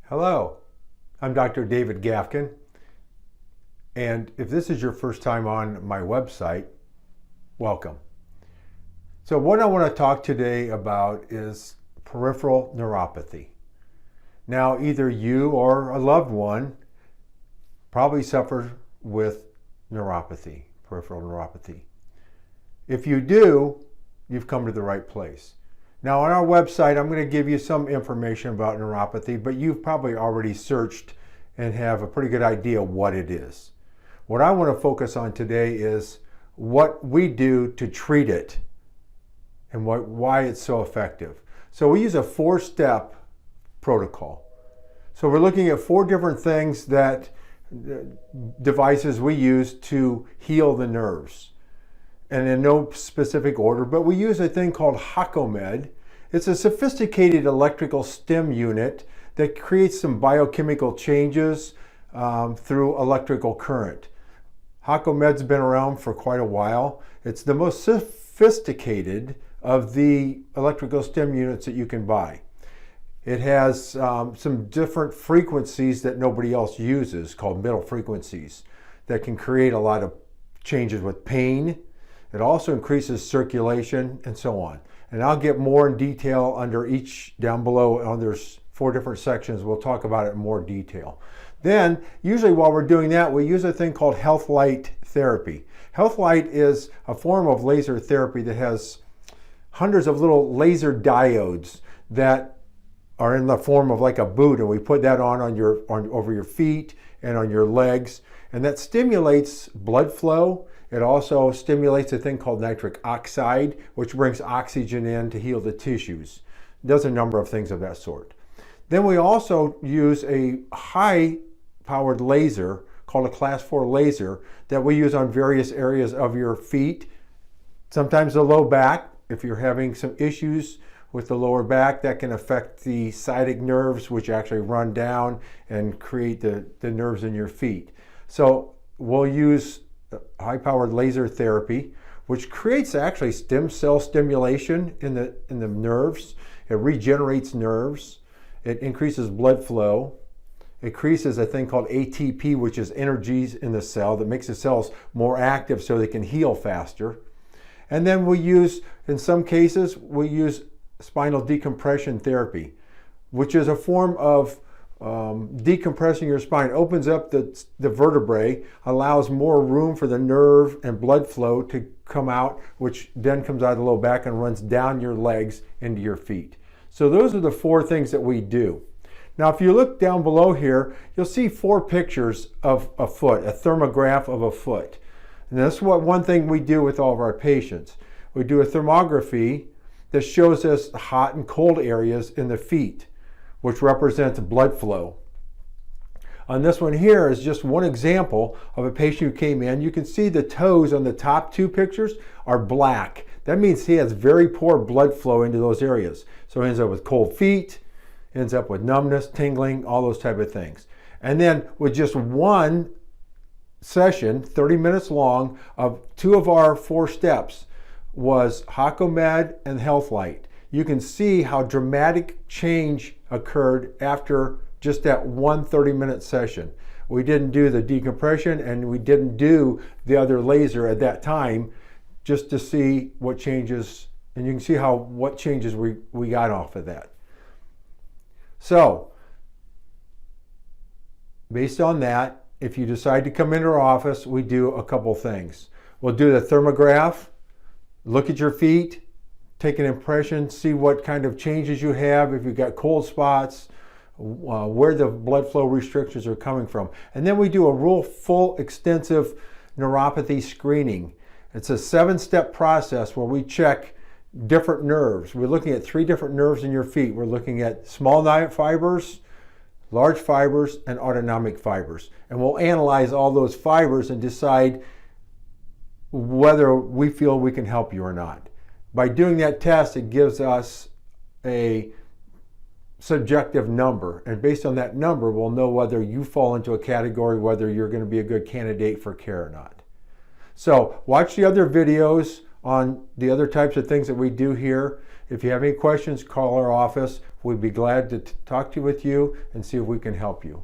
Hello, I'm Dr. David Gafken, and if this is your first time on my website, welcome. So what I want to talk today about is peripheral neuropathy. Now, either you or a loved one probably suffer with neuropathy, peripheral neuropathy. If you do, you've come to the right place. Now on our website, I'm going to give you some information about neuropathy, but you've probably already searched and have a pretty good idea what it is. What I want to focus on today is what we do to treat it and why it's so effective. So we use a 4-step protocol. So we're looking at 4 different things devices we use to heal the nerves. And in no specific order, but we use a thing called HakoMed. It's a sophisticated electrical stim unit that creates some biochemical changes through electrical current. HakoMed's been around for quite a while. It's the most sophisticated of the electrical stim units that you can buy. It has some different frequencies that nobody else uses, called middle frequencies, that can create a lot of changes with pain. It also increases circulation and so on. And I'll get more in detail under each down below. There's 4 different sections. We'll talk about it in more detail. Then, usually while we're doing that, we use a thing called health light therapy. Health light is a form of laser therapy that has hundreds of little laser diodes that are in the form of like a boot, and we put that on over your feet and on your legs, and that stimulates blood flow. It also stimulates a thing called nitric oxide, which brings oxygen in to heal the tissues. It does a number of things of that sort. Then we also use a high-powered laser called a class 4 laser that we use on various areas of your feet. Sometimes the low back, if you're having some issues with the lower back, that can affect the sciatic nerves, which actually run down and create the nerves in your feet. So we'll use high-powered laser therapy, which creates actually stem cell stimulation in the nerves. It regenerates nerves. It increases blood flow. It increases a thing called ATP, which is energies in the cell that makes the cells more active so they can heal faster. And then in some cases, we use spinal decompression therapy, which is a form of decompressing your spine. Opens up the vertebrae, allows more room for the nerve and blood flow to come out, which then comes out of the low back and runs down your legs into your feet. So those are the 4 things that we do. Now if you look down below here, you'll see 4 pictures of a foot, a thermograph of a foot. And that's one thing we do with all of our patients. We do a thermography that shows us hot and cold areas in the feet, which represents blood flow. On this one here is just one example of a patient who came in. You can see the toes on the top 2 pictures are black. That means he has very poor blood flow into those areas. So he ends up with cold feet, ends up with numbness, tingling, all those type of things. And then with just one session, 30 minutes long, of 2 of our 4 steps was HakoMed and Health Light. You can see how dramatic change occurred after just that one 30-minute session. We didn't do the decompression and we didn't do the other laser at that time, just to see what changes, and you can see what changes we got off of that. So, based on that, if you decide to come into our office, we do a couple things. We'll do the thermograph, look at your feet, take an impression, see what kind of changes you have, if you've got cold spots, where the blood flow restrictions are coming from. And then we do a full extensive neuropathy screening. It's a 7-step process where we check different nerves. We're looking at 3 different nerves in your feet. We're looking at small fibers, large fibers, and autonomic fibers. And we'll analyze all those fibers and decide whether we feel we can help you or not. By doing that test, it gives us a subjective number, and based on that number, we'll know whether you fall into a category, whether you're going to be a good candidate for care or not. So watch the other videos on the other types of things that we do here. If you have any questions, call our office. We'd be glad to talk with you and see if we can help you.